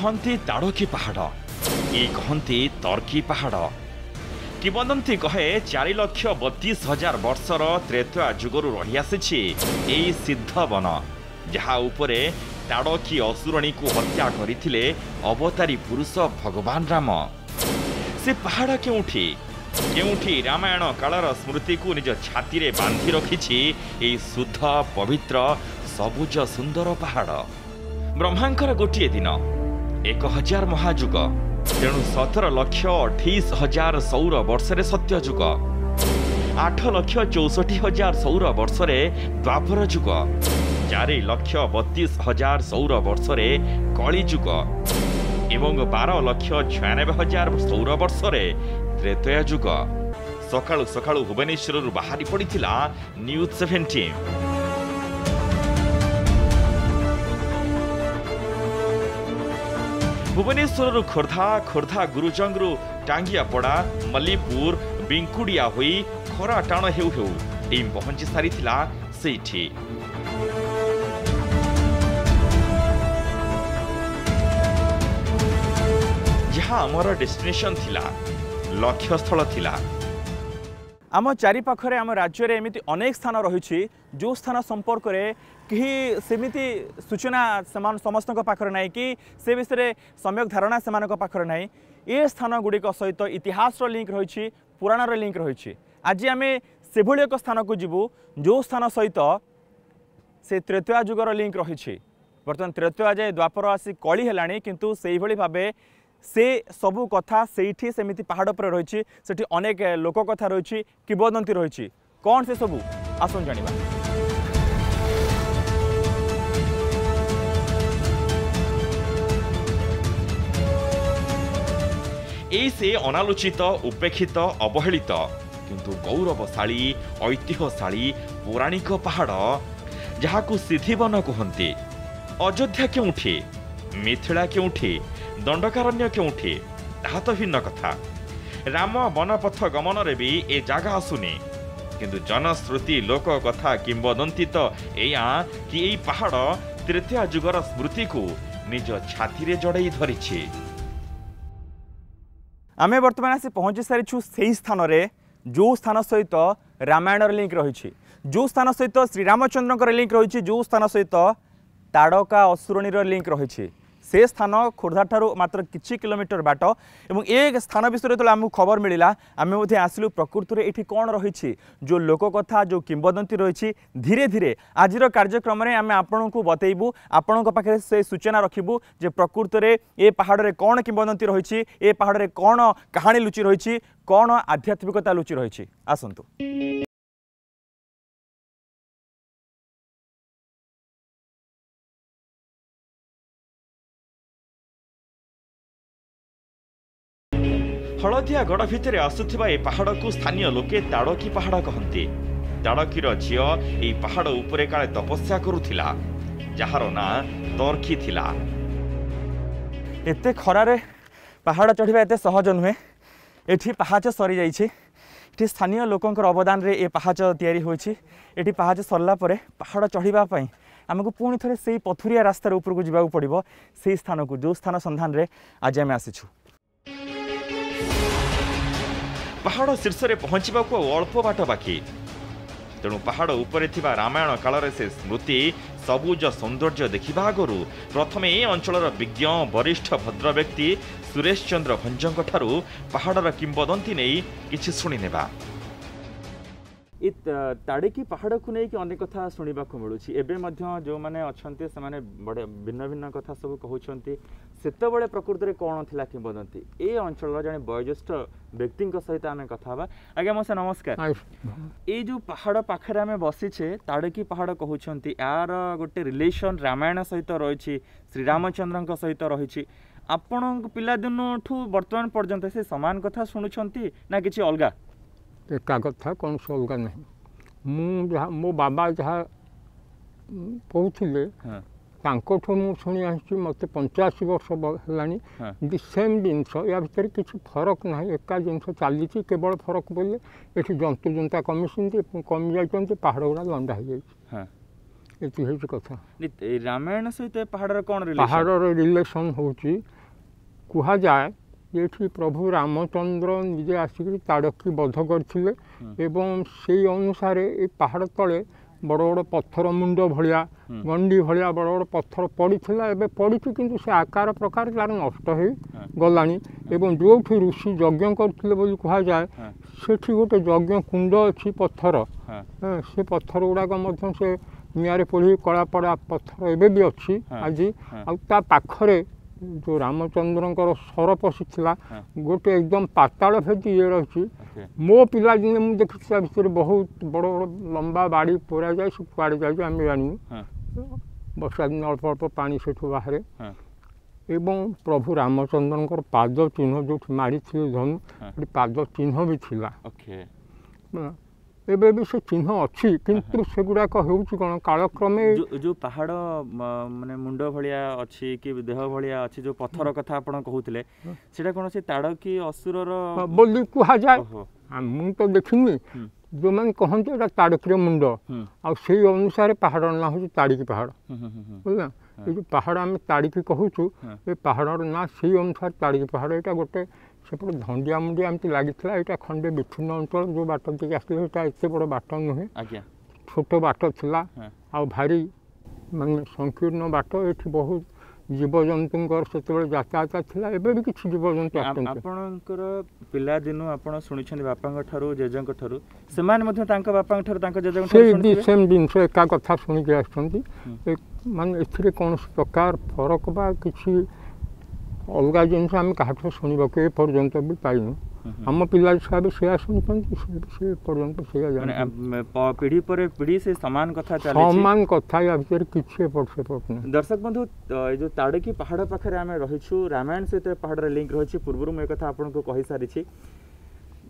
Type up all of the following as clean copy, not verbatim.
कहती ताड़की पहाड़ ये कहती तर्की पहाड़ किंवदंती कहे 4,32,000 वर्षर त्रेतया जुगरु रही आसी सिद्ध वन जहा उपरे ताड़की असुरणी को हत्या करथिले अवतारी पुरुष भगवान राम। से पहाड़ केउठी रामायण कालर स्मृति को निज छाती रे बांधी रखिछि शुद्ध पवित्र सबुज सुंदर पहाड़। ब्रह्मांकर गोटे दिन 1000 महाजुग तेणु 17,28,000 सौर वर्षरे सत्य जुग 8,64,000 सौर वर्षरे द्वापर जुग 4,32,000 सौर वर्षरे कली जुग एवं 12,96,000 सौर वर्षरे त्रेतया जुग। सकाळु सकाळु भुवनेश्वर बाहरी पड़िथिला न्यूज 17। भुवनेश्वर खोर्धा खोर्धा गुरुजंगरू टांगियापड़ा मल्लीपुर बिंकुड़िया होई खरा टाण हेउ हेउ टीम पहुंची सारिथिला सेठी। जहाँ आमर डेस्टिनेशन थिला लक्ष्यस्थल थिला। आम चारि पाखरे आम राज्य रे एमिति अनेक स्थान रही जो स्थान संपर्क में कहीं सेमिति सूचना समस्त पाखरे नहीं कि से विषय सम्यक धारणा से पाखरे नहीं। ये स्थान गुड़िक सहित इतिहास लिंक रही पुराण लिंक रही। आज आम से एक स्थान को जीवु जो स्थान सहित से त्रेतया जुगर लिंक रही। बर्तमान त्रेतया जाए द्वापर आसी कली है किंतु से भावे से सबू कथा से सेमिति पहाड़ पर रही सेठी अनेक लोक कथा रही किंवदंती रही कौन से सबू आसन जानिबा। से अनालोचित उपेक्षित अवहेलित किंतु गौरवशाली ऐतिह्यशाली पौराणिक पहाड़ जहाँ को सिद्धिवन कहते। अयोध्या केउठी मिथिला केउठी दंडकारण्य केउठी ताहा तो भिन्न कथा। राम वनपथ गमन रे भी ए जागा आसुनी किंतु जनश्रुति लोक कथा किंवदंती तो एया कि एई पहाड़ तृतीय जुगर स्मृति को निज छाती रे जड़ई धरिछि। आमे वर्तमान आसी पहुंची सारिछु सेही स्थान रे जो स्थान सहित रामायण लिंक रही जो स्थान सहित श्रीरामचंद्र लिंक रही जो स्थान सहित ताड़का असुरणी लिंक रही से स्थान खोर्धा ठारू मात्र किछि किलोमीटर बाट एवं एक स्थान विषय जो आमको खबर मिला आम आसलु प्रकृति में ये कौन रही जो लोक कथा जो किंवदंती रही धीरे धीरे आज कार्यक्रम में आम आपण को बतैबू आपण पाखे से सूचना रखिबू जे प्रकृति में ये पहाड़ में कौन किंवदंती रही ए पहाड़ में कौन कहानी लुचि रही कौन आध्यात्मिकता लुचि रही। आसतु हलदिया गड़ भितर आसुथिबा ए पहाड़ को स्थानीय लोके ताड़की पहाड़ कहते। ताड़कीर झियो ए पहाड़ उपरे काले तपस्या करुथिला जहार ना तर्की थिला। एते खरारे पहाड़ चढ़िबा एते सहज नुहे। एठी पहाच सरी जाइछि। एठी स्थानीय लोकंकर अवदान रे ए पहाच तयारी होइछि। एठी पहाच सरला परे पहाड़ चढ़िबा पई आमको पुणी थे से पथुरिया रास्तार ऊपर को जावाक पड़िबो से स्थान को जो स्थान संधान रे आज आम आसीछु। पहाड़ शीर्ष में पहुंचा अल्प बाट बाकी तेणु पहाड़ उपरे थिबा रामायण काल से स्मृति सबुज सौंदर्य देखा आगु प्रथम ए अंचलर विज्ञ वरिष्ठ भद्र व्यक्ति सुरेश चंद्र भंजंक ठारू पहाड़र किंवदंती नहीं किछि शुणी नेबा। ये ताड़की पहाड़ को लेकिन अनेक कथा शुणा मिलूँ जो मैंने अच्छा से बड़े भिन्न भिन्न कथा सब कहते सेतबले प्रकृति में कौन थी किंवदंती ए अंचल जड़े वयोज्येष्ठ व्यक्ति सहित आम कथा आज्ञा मौसा नमस्कार। ये जो पहाड़ पाखे आम बसीचे ताड़की पहाड़ कहते यार गोटे रिलेशन रामायण सहित रही श्रीरामचंद्र सहित रही आपण पिलादिन ठू बर्तमान पर्यंत से सामान कथा शुणुंट ना कि अलग एका कथा कौन से अलग नहीं मो बाबा जहाँ कहते शुणी आसी मत 85 वर्ष है सेम जिनस या भर किसी फरक ना एका जिनस चली केवल फरक बोले ये जंतु जंता कमी कमी जा पहाड़ गुड़ा लंडा हो ଏତିକି ହେଉଛି କଥା। ରାମାୟଣ ସହିତ ପାହାଡ଼ର କ'ଣ ପାହାଡ଼ର ରିଲେସନ୍ ହେଉଛି କୁହାଯାଏ ଏଠି ପ୍ରଭୁ ରାମଚନ୍ଦ୍ର ନିଜେ ଆସିକରି ତାଡ଼କୀ ବଧ କରିଥିଲେ ଏବଂ ସେଇ ଅନୁସାରେ ଏ ପାହାଡ଼ ତଳେ ବଡ଼ ବଡ଼ ପଥର ମୁଣ୍ଡ ଭଳିଆ ଗଣ୍ଡି ଭଳିଆ ବଡ଼ ବଡ଼ ପଥର ପଡ଼ିଥିଲା। ଏବେ ପଡ଼ିଛି କିନ୍ତୁ ସେ ଆକାର ପ୍ରକାର ତା'ର ନଷ୍ଟ ହେଇଗଲାଣି ଏବଂ ଯେଉଁଠି ଋଷି ଯଜ୍ଞ କରିଥିଲେ ବୋଲି କୁହାଯାଏ ସେଠି ଗୋଟେ ଯଜ୍ଞ କୁଣ୍ଡ ଅଛି ପଥର, ସେ ପଥର ଗୁଡ଼ାକ ମଧ୍ୟ ସେ ନିଆଁରେ ପୋଡ଼ି କଳାପଡ଼ା ପଥର ଏବେ ବି ଅଛି ଆଜି। ଆଉ ତା ପାଖରେ ଯେଉଁ ରାମଚନ୍ଦ୍ରଙ୍କର ସର ପଶିଥିଲା ଗୋଟେ ଏକଦମ ପାତାଳ ଭେଦି ଇଏ ରହିଛି। ମୋ ପିଲାଦିନେ ମୁଁ ଦେଖିଛି ତା ଭିତରେ ବହୁତ ବଡ଼ ବଡ଼ ଲମ୍ବା ବାଡ଼ି ପୋରାଯାଏ, ସେ କୁଆଡ଼େ ଯାଇଛି ଆମେ ଜାଣିନୁ। ବର୍ଷା ଦିନ ଅଳ୍ପ ଅଳ୍ପ ପାଣି ସେଠୁ ବାହାରେ ଏବଂ ପ୍ରଭୁ ରାମଚନ୍ଦ୍ରଙ୍କର ପାଦ ଚିହ୍ନ ଯେଉଁଠି ମାରିଥିଲେ ଧନୁ ସେଠି ପାଦ ଚିହ୍ନ ବି ଥିଲା। ଏବେ ବି ସେ ଚିହ୍ନ ଅଛି କିନ୍ତୁ ସେଗୁଡ଼ାକ ହେଉଛି କ'ଣ କାଳକ୍ରମେ ଯେଉଁ ପାହାଡ଼ ମାନେ ମୁଣ୍ଡ ଭଳିଆ ଅଛି କି ଦେହ ଭଳିଆ ଅଛି ଯେଉଁ ପଥର କଥା ଆପଣ କହୁଥିଲେ ସେଇଟା କ'ଣ ସେ ତାଡ଼କୀ ଅସୁରର ବୋଲି କୁହାଯାଏ। ମୁଁ ତ ଦେଖିନି, ଯେଉଁମାନେ କହନ୍ତି ଏଇଟା ତାଡ଼କୀର ମୁଣ୍ଡ ଆଉ ସେଇ ଅନୁସାରେ ପାହାଡ଼ର ନାଁ ହେଉଛି ତାଡ଼ିକୀ ପାହାଡ଼। ବୁଝିଲା, ଏ ଯେଉଁ ପାହାଡ଼ ଆମେ ତାଡ଼ିକୀ କହୁଛୁ ଏ ପାହାଡ଼ର ନାଁ ସେଇ ଅନୁସାରେ ତାଡ଼ିକୀ ପାହାଡ଼। ଏଇଟା ଗୋଟେ ସେପଟେ ଧଣ୍ଡିଆ ମୁଣ୍ଡିଆ ଏମିତି ଲାଗିଥିଲା, ଏଇଟା ଖଣ୍ଡେ ବିଚ୍ଛିନ୍ନ ଅଞ୍ଚଳ ଯେଉଁ ବାଟ ଦେଇକି ଆସିଥିଲେ ସେଇଟା ଏତେ ବଡ଼ ବାଟ ନୁହେଁ, ଛୋଟ ବାଟ ଥିଲା ଆଉ ଭାରି ମାନେ ସଂକୀର୍ଣ୍ଣ ବାଟ। ଏଠି ବହୁତ ଜୀବଜନ୍ତୁଙ୍କର ସେତେବେଳେ ଯାତାୟାତ ଥିଲା, ଏବେ ବି କିଛି ଜୀବଜନ୍ତୁ ଆସନ୍ତି। ଆପଣଙ୍କର ପିଲାଦିନୁ ଆପଣ ଶୁଣିଛନ୍ତି ବାପାଙ୍କ ଠାରୁ ଜେଜେଙ୍କ ଠାରୁ, ସେମାନେ ମଧ୍ୟ ତାଙ୍କ ବାପାଙ୍କ ଠାରୁ ତାଙ୍କ ଜେଜେଙ୍କ ଠାରୁ ସେମ୍ ଜିନିଷ ଏକା କଥା ଶୁଣିକି ଆସିଛନ୍ତି। ମାନେ ଏଥିରେ କୌଣସି ପ୍ରକାର ଫରକ ବା କିଛି ଅଲଗା ଜିନିଷ ଆମେ କାହାଠୁ ଶୁଣିବାକୁ ଏ ପର୍ଯ୍ୟନ୍ତ ବି ପାଇନୁ। ଆମ ପିଲା ଛୁଆ ବି ସେୟା ଶୁଣିଛନ୍ତି, ସେ ପର୍ଯ୍ୟନ୍ତ ସେୟା ପିଢ଼ି ପରେ ପିଢ଼ି ସେ ସମାନ କଥା ସମାନ କଥା, ୟା ଭିତରେ କିଛି ଏପଟ ସେପଟ ନାହିଁ। ଦର୍ଶକ ବନ୍ଧୁ, ଏ ଯେଉଁ ତାଡ଼କୀ ପାହାଡ଼ ପାଖରେ ଆମେ ରହିଛୁ, ରାମାୟଣ ସହିତ ପାହାଡ଼ର ଲିଙ୍କ ରହିଛି। ପୂର୍ବରୁ ମୁଁ ଏକଥା ଆପଣଙ୍କୁ କହିସାରିଛି।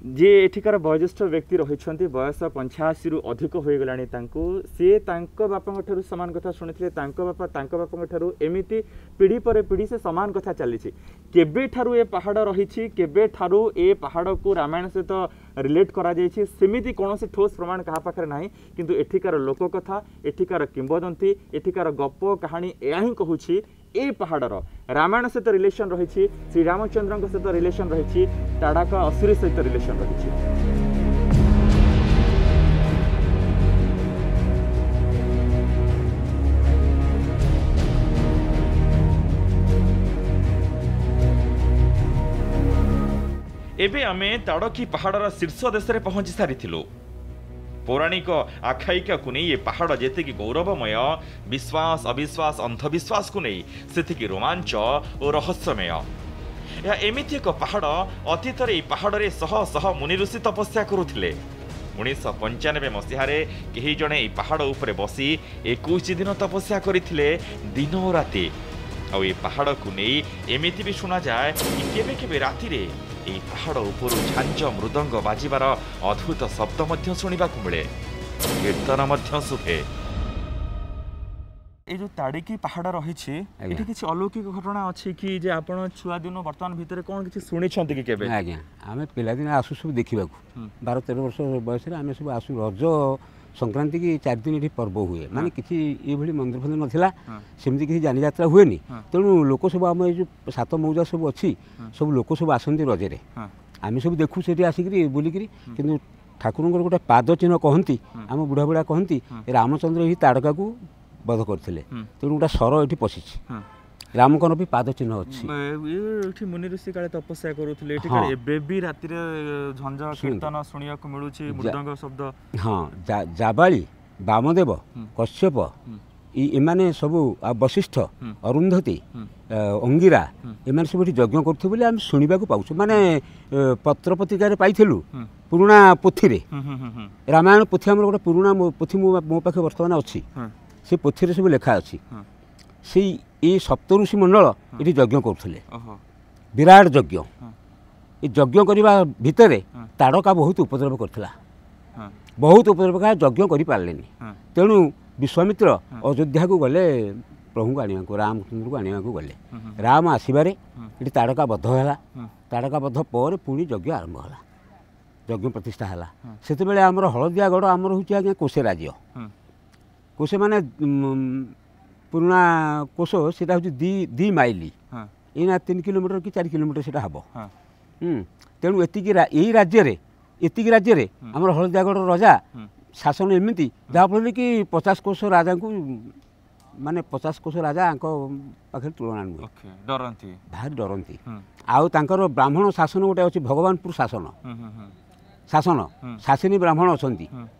ଯିଏ ଏଠିକାର ବୟୋଜ୍ୟେଷ୍ଠ ବ୍ୟକ୍ତି ରହିଛନ୍ତି, ବୟସ 85ରୁ ଅଧିକ ହୋଇଗଲାଣି ତାଙ୍କୁ, ସିଏ ତାଙ୍କ ବାପାଙ୍କ ଠାରୁ ସମାନ କଥା ଶୁଣିଥିଲେ, ତାଙ୍କ ବାପା ତାଙ୍କ ବାପାଙ୍କ ଠାରୁ, ଏମିତି ପିଢ଼ି ପରେ ପିଢ଼ି ସେ ସମାନ କଥା ଚାଲିଛି। କେବେଠାରୁ ଏ ପାହାଡ଼ ରହିଛି, କେବେଠାରୁ ଏ ପାହାଡ଼କୁ ରାମାୟଣ ସହିତ ରିଲେଟ୍ କରାଯାଇଛି ସେମିତି କୌଣସି ଠୋସ୍ ପ୍ରମାଣ କାହା ପାଖରେ ନାହିଁ। କିନ୍ତୁ ଏଠିକାର ଲୋକକଥା, ଏଠିକାର କିମ୍ବଦନ୍ତୀ, ଏଠିକାର ଗପ କାହାଣୀ ଏହା ହିଁ କହୁଛି ଏ ପାହାଡ଼ର ରାମାୟଣ ସହିତ ରିଲେସନ୍ ରହିଛି, ଶ୍ରୀରାମଚନ୍ଦ୍ରଙ୍କ ସହିତ ରିଲେସନ୍ ରହିଛି, ତାଡ଼କା ଅସୁରୀ ସହିତ ରିଲେସନ୍ ରହିଛି। ଏବେ ଆମେ ତାଡ଼କୀ ପାହାଡ଼ର ଶୀର୍ଷ ଦେଶରେ ପହଞ୍ଚି ସାରିଥିଲୁ। ପୌରାଣିକ ଆଖ୍ୟାୟିକାକୁ ନେଇ ଏ ପାହାଡ଼ ଯେତିକି ଗୌରବମୟ, ବିଶ୍ୱାସ ଅବିଶ୍ୱାସ ଅନ୍ଧବିଶ୍ୱାସକୁ ନେଇ ସେତିକି ରୋମାଞ୍ଚ ଓ ରହସ୍ୟମୟ। ଏହା ଏମିତି ଏକ ପାହାଡ଼, ଅତୀତରେ ଏହି ପାହାଡ଼ରେ ଶହ ଶହ ମୁନି ଋଷି ତପସ୍ୟା କରୁଥିଲେ। 1995 ମସିହାରେ କେହି ଜଣେ ଏହି ପାହାଡ଼ ଉପରେ ବସି 21 ଦିନ ତପସ୍ୟା କରିଥିଲେ, ଦିନ ଓ ରାତି। ଆଉ ଏ ପାହାଡ଼କୁ ନେଇ ଏମିତି ବି ଶୁଣାଯାଏ କି କେବେ କେବେ ରାତିରେ ଏହି ପାହାଡ଼ ଉପରୁ ଝାଞ୍ଜ ମୃଦଙ୍ଗ ବାଜିବାର ଅଦ୍ଭୁତ ଶବ୍ଦ ମଧ୍ୟ ଶୁଣିବାକୁ ମିଳେ, କୀର୍ତ୍ତନ ମଧ୍ୟ ଶୁଭେ। এই যে তাড়িকি পাহাড় রয়েছে এটি কিছু অলৌকিক ঘটনা আছে কি যে আপন ছুয়া দিন বর্তমান ভিতরে কোন কিছু শুনিছন্তি কি কেবে? আজ্ঞা আমি পিলাদিন আসু সব দেখিবাকু 12-13 ବର୍ଷ ବୟସରେ ଆମେ ସବୁ ଆସୁ। ରଜ ସଂକ୍ରାନ୍ତି କି 4 ଦିନ ଏଠି ପର୍ବ ହୁଏ, ମାନେ କିଛି ଏଇଭଳି ମନ୍ଦିର ଫନ୍ଦିର ନଥିଲା, ସେମିତି କିଛି ଯାନିଯାତ୍ରା ହୁଏନି। ତେଣୁ ଲୋକ ସବୁ ଆମ ଏଇ ଯେଉଁ ସାତ ମୌଜା ସବୁ ଅଛି, ସବୁ ଲୋକ ସବୁ ଆସନ୍ତି ରଜରେ। ଆମେ ସବୁ ଦେଖୁ ସେଠି ଆସିକିରି ବୁଲିକିରି। କିନ୍ତୁ ଠାକୁରଙ୍କର ଗୋଟେ ପାଦ ଚିହ୍ନ କହନ୍ତି, ଆମ ବୁଢ଼ା ବୁଢ଼ା କହନ୍ତି ରାମଚନ୍ଦ୍ର ଏହି ତାଡ଼କାକୁ ବଧ କରିଥିଲେ, ତେଣୁ ଗୋଟେ ସର ଏଠି ପଶିଛି। ରାମଙ୍କର ବି ପାଦ ଚିହ୍ନ ଅଛି। ଏଠି ମୁନି ଋଷି କାଳେ ତପସ୍ୟା କରୁଥିଲେ, ଏଠି କାଳେ ଏବେ ବି ରାତିରେ ଝଞ୍ଜ କୀର୍ତ୍ତନ ଶୁଣିବାକୁ ମିଳୁଛି, ମୃଦଙ୍ଗ ଶବ୍ଦ। ହଁ, ଜାବାଳି, ବାମଦେବ, କଶ୍ୟପ ଏମାନେ ସବୁ, ବଶିଷ୍ଠ, ଅରୁନ୍ଧତୀ, ଅଙ୍ଗିରା ଏମାନେ ସବୁ ଏଠି ଯଜ୍ଞ କରୁଥିବେ ବୋଲି ଆମେ ଶୁଣିବାକୁ ପାଉଛୁ। ମାନେ ପତ୍ର ପତ୍ରିକାରେ ପାଇଥିଲୁ, ପୁରୁଣା ପୋଥିରେ, ରାମାୟଣ ପୋଥି ଆମର ଗୋଟେ ପୁରୁଣା ପୋଥି ମୋ ପାଖେ ବର୍ତ୍ତମାନ ଅଛି। ସେ ପୋଥିରେ ସବୁ ଲେଖା ଅଛି। ସେଇ ଏ ସପ୍ତଋଷି ମଣ୍ଡଳ ଏଠି ଯଜ୍ଞ କରୁଥିଲେ, ବିରାଟ ଯଜ୍ଞ। ଏ ଯଜ୍ଞ କରିବା ଭିତରେ ତାଡ଼କା ବହୁତ ଉପଦ୍ରବ କରିଥିଲା, ବହୁତ ଉପଦ୍ରବ, ଯଜ୍ଞ କରିପାରିଲେନି। ତେଣୁ ବିଶ୍ୱାମିତ୍ର ଅଯୋଧ୍ୟାକୁ ଗଲେ ପ୍ରଭୁଙ୍କୁ ଆଣିବାକୁ, ରାମଚନ୍ଦ୍ରକୁ ଆଣିବାକୁ ଗଲେ। ରାମ ଆସିବାରେ ଏଠି ତାଡ଼କା ବଧ ହେଲା। ତାଡ଼କା ବଧ ପରେ ପୁଣି ଯଜ୍ଞ ଆରମ୍ଭ ହେଲା, ଯଜ୍ଞ ପ୍ରତିଷ୍ଠା ହେଲା। ସେତେବେଳେ ଆମର ହଳଦିଆଗଡ଼ ଆମର ହେଉଛି ଆଜ୍ଞା କୋଶେ ରାଜ୍ୟ। कोश माने पुराना कोश सेटा हूँ दी माइली एना 3 किलोमीटर कि 4 किलोमीटर सेटा हबो तेणु यही राज्य रे हमर हलदियागढ़ राजा शासन एमती जहाँफल कि 50 कोश राजा को माने 50 कोश राजा पाखे तुलना नुहे डरती भारी डरती आउ तांकर ब्राह्मण शासन गोटे अच्छी भगवानपुर शासन शासिनी ब्राह्मण अच्छा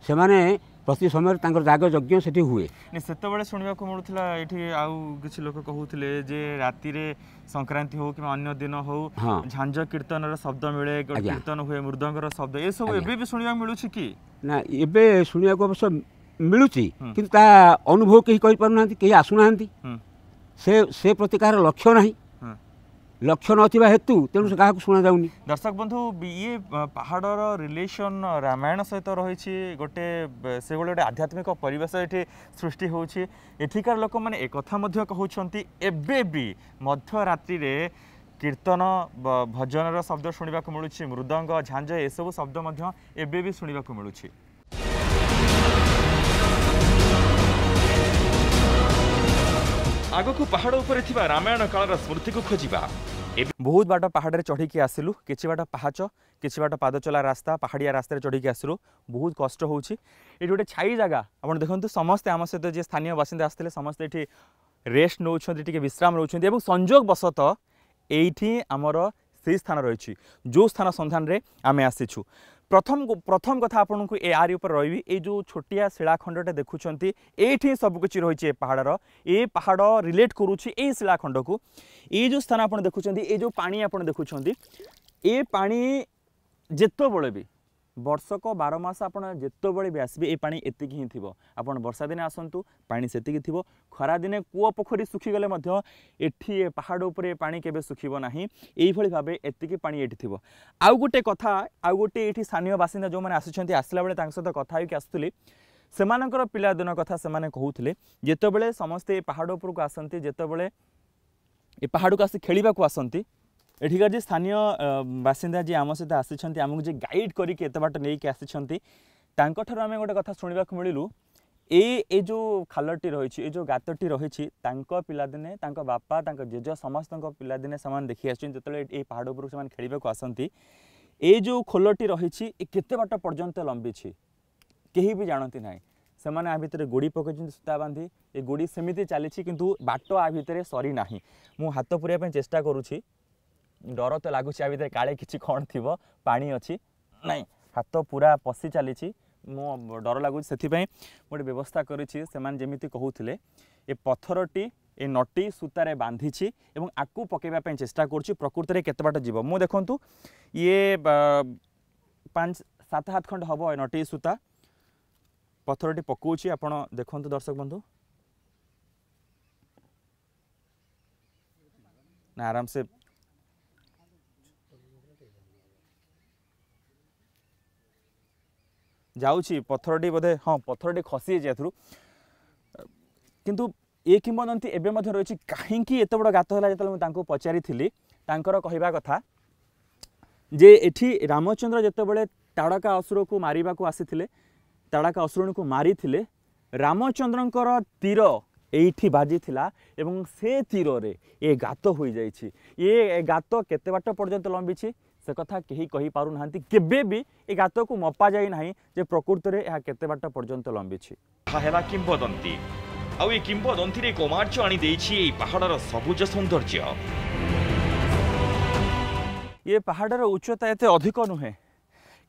से प्रति समय जाग यज्ञ से हुए से शुणा मिलूला ये आउ किसी लोक कहते जे राति संक्रांति हो कि अन्य दिन हो झांझ कीर्तन शब्द मिले कीर्तन हुए मृदंगर शब्द ये सब एबे शुणा मिलूँ कि ना एबे शुणा अवश्य मिलूँ कि अनुभव कहीं कहीपना कहीं आसुना से प्रति कह लक्ष्य ना लक्ष्य नथिबा हेतु तेणु से क्या शुणा जाऊनी। दर्शक बंधु ये पहाड़र रिलेशन रामायण सहित रही गोटे से गोटे आध्यात्मिक परिवेश ये सृष्टि होची एठिकार लोक मैंने एक कथा कहते एबे भी मध्यरात्रि कीर्तन भजन शब्द शुणा मिलूँ मृदंग झांझ ये सब शब्द एबे भी शुणा मिलूँ। आग को पहाड़ उपर थिबा रामायण कालर स्मृति को खोजिबा बहुत बाट पहाड़ चढ़ी की आसिलु किछि बाट पहाच किछि बाट पाद चला रास्ता पहाड़िया रास्ता चढ़ी की आसिलु बहुत कष्ट होउछि एठी गोटे छाई जगह आपण देखंतु समस्ते आम सहित जे स्थानीय बासिंदा आस्थिले समस्ते एठी रेस्ट नउछन्ति टिके विश्राम नउछन्ति एवं संजोग बसत एठी हमर से स्थान रही जो स्थान संधान रे आमे आसीछु। प्रथम कथा आपन को यार ऊपर रही ये जो छोटिया शिलाखंडटे देखुंत ये सबकिछ रही पहाड़र ये पहाड़ रिलेट करुच्ची ये शिलाखंड को ये जो स्थान आप देखुं ये जो पानी आप देखुं ये पानी जितेबले भी वर्षक 12 मास आप जितेबले भी आसबे ये पानी एतिक ही थी आप वर्षा दिने आसतु पानी सेतिकी थी खरा दिने कूଅ पोखरी सुखीगले एठी पहाड़ उपर पानी केबे सुखिबो नाही एई भली भाबे एतिकी पानी एठी थिबो। आउ गोटे कथा आउ गोटे एठी स्थानीय बासिंदा जो माने आसिछन्ती आसला बेले तांक सहित कथा होइक आसुतली सेमानकर पिलादिन कथा सेमाने कहूथिले जेतेबेले समस्ते पहाड़ उपर को आसंती जेतेबेले ए पहाड़ को आसी खेलिबा को आसंती एठिकार जे स्थानीय बासिंदा जी आम सहित आसिछन्ती आमକୁ जे गाइड करिके एते बाट नेइके आसिछन्ती तांको ठरो आमे गोटे कथा सुनिबा को मिलिलु ए जो खालटी रही जो गातटी रही पिलादिने बापा जेज समस्त पिलादिने से देखी आसते पहाड़ उपर से खेल आसती ये जो खोलटी रही केते बाट पर्यंत लंबी कहीं भी जानती ना से मैंने आ भितर गोड़ी पकड़ सूता बांधी ये गोड़ी सेमती चली किंतु बाट आ भितर सरी ना मु हाथ पुरिया चेष्टा करुँची डर तो लगुच आ भितर काले कि कौन थी पानी अच्छी नाई हाथ पूरा पशि चली मो डर लगुच से गोटे व्यवस्था करिछि सेमान जेमिति कहूथिले ए पत्थरटी ए नटी सूतारे बांधिछि एवं आकु पकेबा पय चेष्टा करछि प्रकृति रे केते बाट जीव मु देखंतु ये 5-7 हाथ खंड हबो ए नटी सूता पत्थरटी पकोछि आपण देखंतु दर्शक बंधु ना आराम से जाऊँगी पत्थरटी बोधे हाँ पत्थरटी खसी जाए किंतु ये किंवदंती एवं रही कहीं एत बड़ गात है जो पचारि कहवा कथा जे एठी रामचंद्र जितेबाला ताड़का असुर को मारिबा को आसीथिले ताड़का असुर को मारी रामचंद्रंकर तीर एठी बाजी थिला एवं से तीर रे ये गात हो जाइछि ये गात केते बाट पर्यंत लंबी से कथा कहीं कही पारु नाहंती केबे भी ए गात को मपा जाई नाही जे प्रकृति रे एहा केते बाट पर्यंत लंबी छि हेला किंवदंती आउ ए किंवदंती रे कोमार्च आनी देछि ए पहाड़र सबुज सौंदर्य ये पहाड़र उच्चता एते अधिक नुहे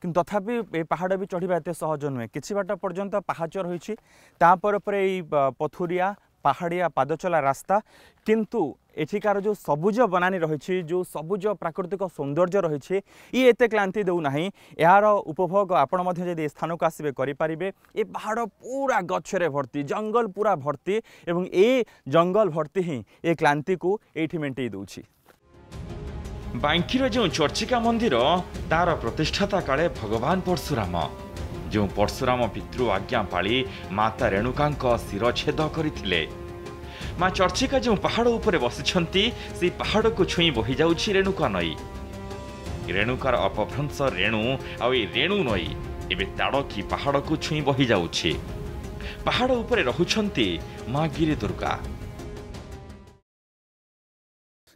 किंतु तथापि ए पहाड़ भी चढ़ा एते सहज नुहे किछि बाट पर्यंत पहाच रही तापर पथुरिया पहाड़िया पादचला रास्ता किंतु एठिकार जो सबुज बनानी रही जो सबुज प्राकृतिक सौंदर्य रही ये एते क्लांति देउ नाही यार उपभोग आपण मध्य यदि स्थान को आसबे करि परिबे ए पहाड़ पूरा गछरे भर्ती जंगल पूरा भर्ती एवं ए जंगल भर्ती ही ए क्लांति को एठी मेंटेई दउछि। बांकीर जो चर्चिका मंदिर तार प्रतिष्ठाता काले भगवान परशुराम जो परशुराम पितृ आज्ञा पाली माता रेणुका शिरछेद करथिले माँ चर्चिका जो पहाड़ उपरे बसिछंती से पहाड़ को छुई बही जाउछि रेणुका नई रेणुकार अपभ्रंश रेणु आ रेणु नई एबे ताड़की पहाड़ को छुई बही जाउछि पहाड़ उपरे रहुछंती मां गिरी दुर्गा।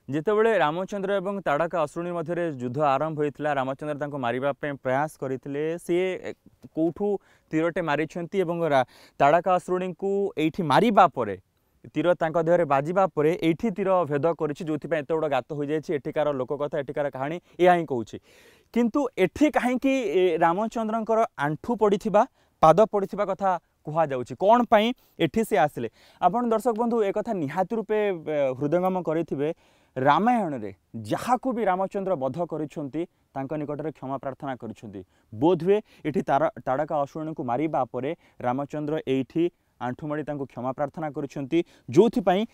जितेबले रामचंद्र एवं ताड़का असुरुणी मध्य युद्ध आरंभ होता रामचंद्र तांको मारिबा पे प्रयास करथिले सी कोठू तीरटे मारिछंती एवं ताड़का असुरुणी को एठी मारिबा परे तीर तांको देहरे बाजिबा परे एठी तीर भेद करिछि जोथि पे एते बड़ गात हो जायछि एठिकार लोक कथा एठिकार कहानी एहा ही कहूछि किंतु एठी काहे कि रामचंद्रंकर आंठू पड़िथिबा पाद पड़िथिबा कथा कुहा जाउछि कोन पई एठी से आसिले आपण दर्शक बंधु एक कथा निहाती रूपे हृदयंगम करिथिबे रामायण रे जहाँ को भी रामचंद्र बध करिछंती तांको निकटरे क्षमा प्रार्थना करिछंती बोधवे एठी ताड़का असुरुणी को मारिबा परे रामचंद्र एठी आंठुमाड़ी तांको क्षमा प्रार्थना करिछंती जोथि पई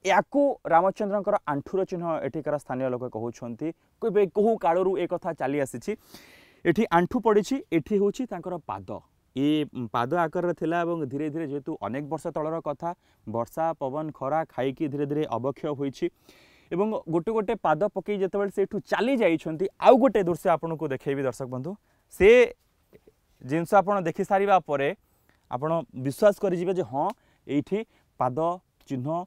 याकू रामचंद्रंकर आंठुर चिन्ह एठिकार स्थानीय लोक कहउछंती कोबे कहू काळरू ए कथा चली आसीछि एठी आंठू पड़िछि एठी होछि तांकर पाद ए पाद आकार थिला एवं धीरे धीरे जेतु अनेक वर्ष तळर कथा वर्षा पवन खरा खाइकी धीरे धीरे अवक्षय होइछि एवं गोटे गोटे पाद पकई जेतेबेले सेठू चली जाइछंती आउ गोटे दृश्य आपनको देखैबी दर्शक बंधु से जिनस आपण देखि सारिबा परे आपण विश्वास करि जिवे जे हां एठी पाद चिन्ह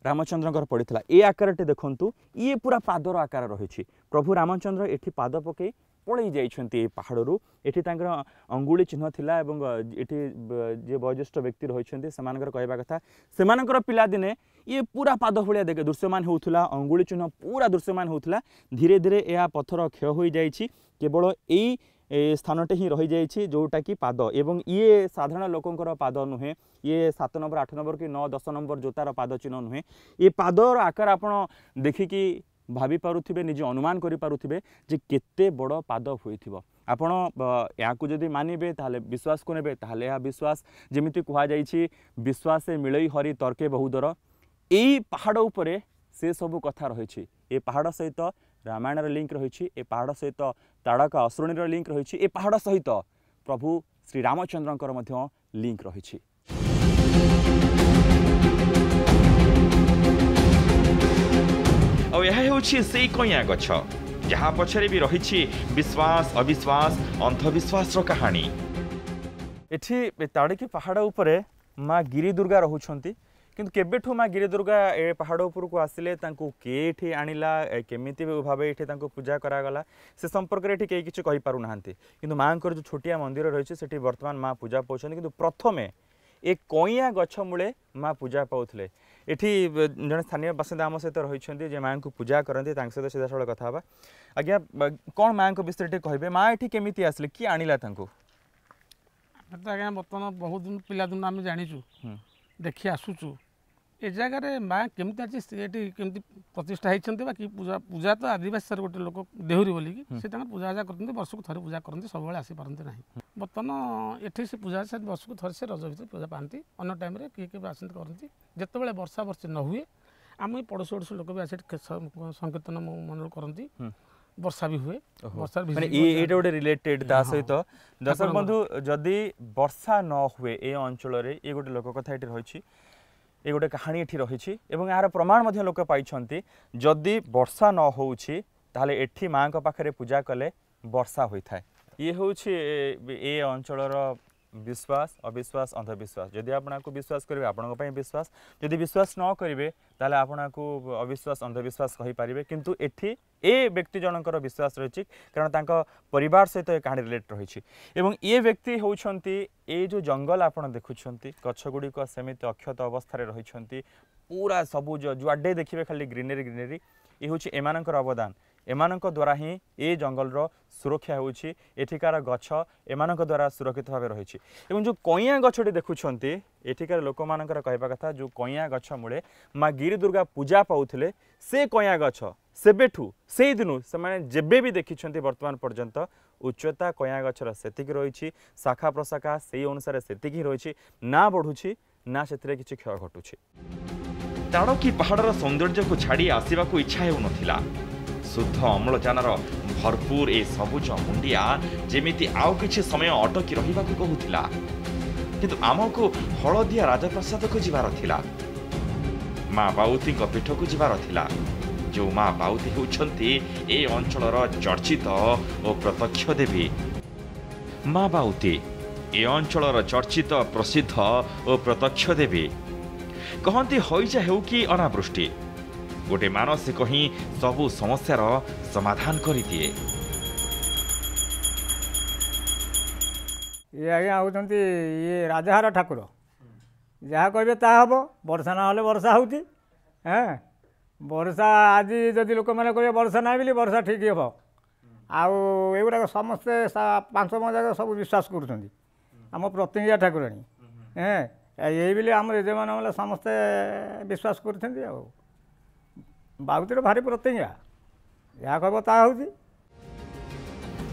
रामचंद्रंकर पड़िथिला ए आकारटे देखंतु ये पूरा पादर आकार रहिछि प्रभु रामचंद्र एठी पाद पकई पळै जाइछंती ए पहाड़रू एठी तांकर अंगुली चिन्ह थिला एवं एठी जे वयोज्येष्ठ व्यक्ति रहिछंती समानकर कहबा कथा समानकर पिला दिने ये पूरा पाद भलिया देखे दृश्यमान होउथला अंगुली चिन्ह पूरा दृश्यमान होउथला धीरे धीरे एहा पत्थर क्षय होई जाइछि केवल एई स्थानटे ही रही जाइछि जोटा कि पाद एवं ये साधारण लोकंकर पाद नुहे ये 7 नंबर 8 नंबर कि 9 10 नंबर जोतार पाद चिन्ह नुहे ये पादर आकार आपण देखिकी भाभी पारुथिबे निजे अनुमान करि पारुथिबे जे केते बड़ पाद होइथिबो आपण याकू जदि मानिबे ताले विश्वास को नेबे ताले या विश्वास जेमिति कुहा जाइछि विश्वास से मिलई हरि तर्के बहुदर एई पहाड़ उपरे से सब कथा रहिछि ए पहाड़ सहित रामायण लिंक रही ए पहाड़ सहित ताड़का असुरुणी लिंक रही ए पहाड़ सहित प्रभु श्री रामचंद्रंकर लिंक रही। से कइया गछ जहाँ पछरे भी रही विश्वास अविश्वास अंधविश्वास कहानी। एठी ताड़की पहाड़ उपरे माँ गिरी दुर्गा रहुछंती किंतु केबेठू माँ गिरी दुर्गा ए पहाड़ उपर को आसिले तांको केठी आनिला केमिति भावे एठी तांको पूजा करागला से संपर्क रे एठी केही किछु कहि पारु नाहंती किंतु मांकर जो छोटिया मंदिर रहिछि सेठी वर्तमान माँ पूजा पाउछन्ती किंतु प्रथमे ए कइया गछ मूले माँ पूजा पाउथले एठी जने स्थानीय बासिंदा आम सहित रहिछन्ती जे माँ को पूजा करन्ती तांक सहित सीधा सळ कथा बा आज्ञा कोन माँ को विषय कहबे माँ एठी केमिति आसिले कि आनिला तांको आज्ञा वर्तमान बहुत दिन पिला दिन आम जानिछु देखि आसुचु ए जगह माँ केमती अच्छी केमती प्रतिष्ठा होती कि पूजा पूजा तो आदिवासी गोटे लोक देहुरी बोलिकी से पूजा आजा करते वर्ष को थे पूजा करते सब आसी पारती ना बर्तमान ये से पूजा से वर्ष को थे से रज भर पूजा पाती अन्य टाइम किए किए आसती करती जिते वर्षा वर्षी न हुए आम पड़ोसी ओडोशी लोक भी आस संकीर्तन मंडल करती वर्षा भी हुए वर्षा गोटे रिलेटेड ता सहित दर्शक बंधु जदि वर्षा न हुए ए अंचल ये गोटे लोक कथा ये रही ये गोटे कहानी एठी रही एवं यार प्रमाण लोक पाई जदि वर्षा न होउछि ताहले एठी माँ पाखरे पूजा कले वर्षा होता है ये हूँ ए अंचलर विश्वास अविश्वास अंधविश्वास जदि आपको विश्वास करेंगे आपण विश्वास जदि विश्वास न करेंगे ताहले आपको अविश्वास अंधविश्वास कहि पारिबे किंतु एठी ए व्यक्ति जनकर विश्वास रही कारण तांका परिवार सहित तो कहानी रिलेट रही एवं ये व्यक्ति होउछंती ए जो जंगल आपन देखुछंती गछ गुड़िक सेमिति अक्षत अवस्था रही पूरा सबुज जुआडे देखिए खाली ग्रीनरी ग्रीनरी ये हूँ एमानकर अवदान एमानक द्वारा ही ए जंगलर सुरक्षा होउछि एठिकार गछ एमानक द्वारा सुरक्षित भाव रही एवं जो कइया गछटी देखुछंती एठिकार लोक मानकर कहबा कथा जो कइया गछ मूले माँ गिरी दुर्गा पूजा पाउथिले से कइया गछ सेबेठू से दिनु से जेबे भी देखिछंती वर्तमान पर्यंत उच्चता कइया गछर सेतिक रही शाखा प्रशाखा से अनुसार सेतिक रही ना बढ़ुछि ना सेतिरे किछि क्षय घटुछि। ताड़की पहाड़र सौंदर्य को छाड़ी आसवा को इच्छा हेउ नथिला शुद्ध अम्लजानर भरपूर ए सबुज मुंडिया जेमिति आउ किछि समय अटकी रहिबा को कहूथिला किंतु आमको हलदिया राजप्रसाद को जिबार थिला माँ बाउती पीठ को जिबार थिला जो माँ बाउती होउछंती ए अंचलर चर्चित और प्रत्यक्ष देवी माँ बाउती ए अंचलर चर्चित प्रसिद्ध और प्रत्यक्ष देवी कहती हईजा हेउ कि अनावृष्टि गोटे मानसिक ही सबु समस्यार समाधान करदिए। ये आज्ञा होती ये राजहार ठाकुर जहाँ कहे ता हम वर्षा ना वर्षा होती वर्षा आज जदि लोक मैंने कहे वर्षा ना बोली वर्षा ठीक हम आउगुड़ाक समस्ते 5 जाक सब विश्वास करुँच आम प्रतिज्ञा ठाकुराणी यही बोली आम यजमान मैंने समस्ते विश्वास कर बाबूतिर भारी प्रतिज्ञा जहाँ कह ता होती।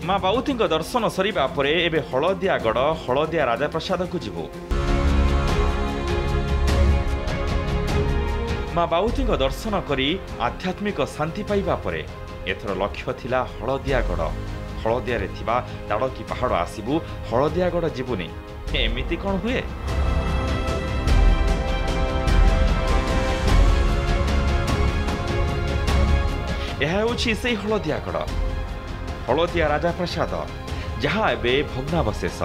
माँ बाउती दर्शन सरिबा परे एबे हलदियागढ़ हलदिया राजाप्रसाद को जीवु। माँ बाउती दर्शन करी आध्यात्मिक शांति पाइबा परे एथर लक्ष्य थिला हलदियागढ़ हलदिया रे थिबा ताड़की पहाड़ आसीबु हलदियागढ़ जीवुनी एमिति कौन हुए। यह होछि से हलदियागढ़ हलदिया राजाप्रसाद जहाँ एबे भग्नावशेष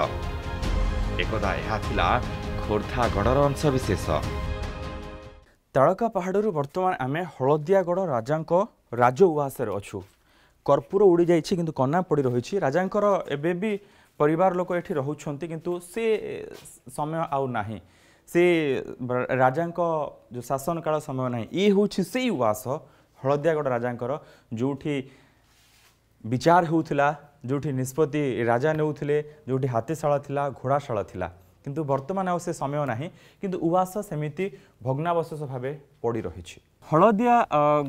एकदा यह थिला खोर्धागढ़र अंशविशेष। ताड़का पहाड़ू बर्तमान आम हलदियागढ़ राजांक राज उवास अच्छु कर्पूर उड़ी जाइए किंतु कना पड़ी रही राजांकर एबे भी परिवार लोक एठी रहउछंती किंतु से समय आउ नाही से राजांक जो शासन काल समय नाही ये होछि से उवास हलदियागढ़ राजांकर जोठी विचार होउथिला जोठी निष्पत्ति राजा नेउथिले जोठी हाथीशाला थिला घोड़ाशाला थिला किंतु वर्तमान आउ से समय नाही किंतु उवास सेमिति भग्नावशेष भावे पड़ी रही। हलदिया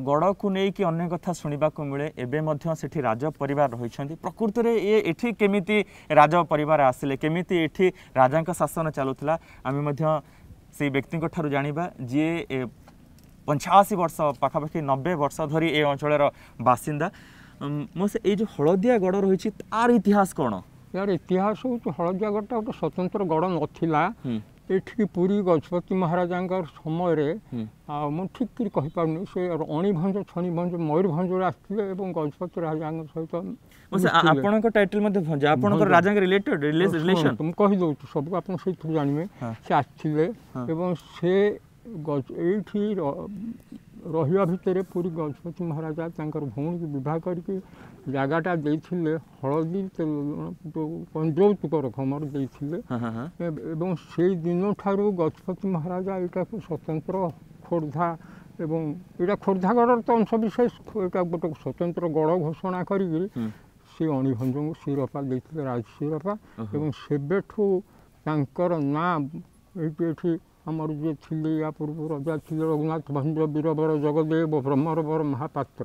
गड़ को नहीं कि अन्य कथा शुणा को मिले एबे मध्य सेठी राज परिवार रही प्रकृत में ये एठी केमिति राज परिवार आसिले केमिति एठी राजांक शासन चलुला आम मध्य से व्यक्ति ठारू जानिबा जी 85 वर्ष पाखापाखि 90 वर्ष धरी ए अंचल बासिंदा मो से जो हलदिया गड़ रही तार इतिहास कौन यार इतिहास हूँ हलदियागढ़ गोटे स्वतंत्र गड़ नाला एठी पुरी गजपति महाराजा समय मुझे ठीक कहीपार से अणिभंज छणिभंज मयूरभंज आसते गजपति राजा सहित आपण टाइटल मध्य भंज आपण राजा रिलेटेड रिलेशन तुम कही दो सब आप जानवे से आसते से एठी रहिया भितर पूरी गजपति महाराजा भौणी की विवाह करके जगटा देते हलदी यौतुक रकम देते से दिन ठारू गजपति महाराजा यहाँ को स्वतंत्र खोर्धा एवं यहाँ खोर्धागढ़ तो अंशविशेष यहाँ गोटे स्वतंत्र गढ़ घोषणा करी से अणिभंज को शिरपा देते राज शिरपा एवं सेबेठू ना ये आमर जी थे या पूर्व राजा थे रघुनाथ भंज वीरवर जगदेव ब्रह्मरवर महापात्र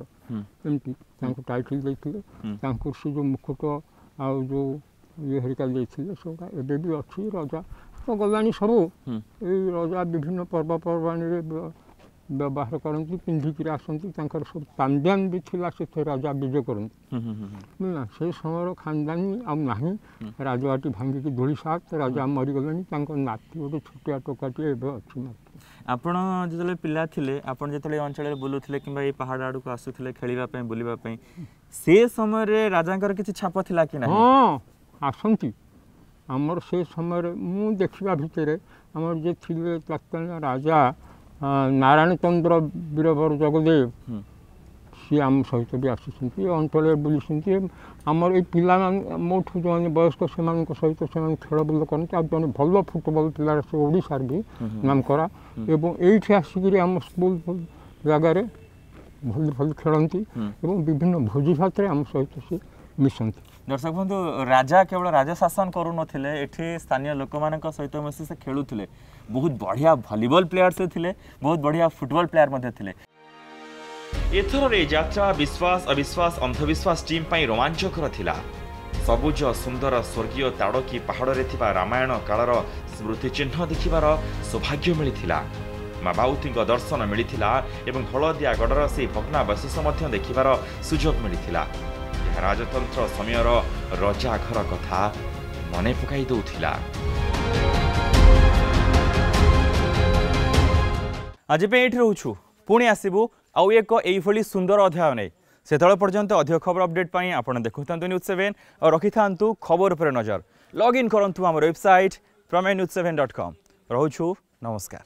एमती टाइटल देते से जो मुकुट आ जो ये हरिका देते सब एवं भी अच्छी रजा तो गला सब ये रजा विभिन्न पर्वपर्वाणी व्यवहार करती पिंधिकी आसती सब तांद्यान भी थिला से राजा विजय करती ना से समय खानदानी आना राजवाटी भांगिकी धूली सात राजा मरीगले नाती गोटे छोटिया टोकाटी अच्छी आपण जो पिला थिले आपण जो अंचल बुलूले कि पहाड़ आड़ को आसुले खेलवाई बुलवाई से समय राजा किसी छाप थिला कि हाँ आसती आमर से समय मु देखा भितर आमर जे थिले तत्कालीन राजा नारायण चंद्र वीरवर जगदेव सी आम सहित भी आसी अंचल बुली आमर ये पिला मोठू जो वयस्क से सहित से खेल बुल करते जन भल फुटबल पिला से ओडिशार भी नाम करा एवं ये आसिक आम स्कूल जगार भल भल खेलती विभिन्न भोजी भात आम सहित से मिशंती। दर्शक बंधु राजा केवल राजा शासन करूँ स्थानीय लोक मान सहित मिसी से खेलुले बहुत बढ़िया भलीबॉल प्लेयर से थिले बहुत बढ़िया फुटबॉल प्लेयर थे। एथर यात्रा विश्वास अविश्वास अंधविश्वास टीम पाई रोमांचकर थिला। सबुज सुंदर स्वर्गीय ताड़की पहाड़ रे थिबा रामायण कालर स्मृति चिन्ह देखिबार सौभाग्य मिलिथिला। माँ बाउती दर्शन मिलिथिला एवं हलदियागढ़ से भग्नावशेष मध्य देखिबार सुजोग मिलिथिला। राजतंत्र समयर रजा घर कथा मने पकाई दउथिला। आज पे एठी रहउछु पुणी आसीबु आउ एक एइभली सुंदर अध्याय नै सेतळ पर्यंत अधिक खबर अपडेट पाई आपण देखुथांतु न्यूज 7 और रखिथांतु खबर पर नजर। लॉग इन करंतु आम वेबसाइट pramenews7.com। रोचु नमस्कार।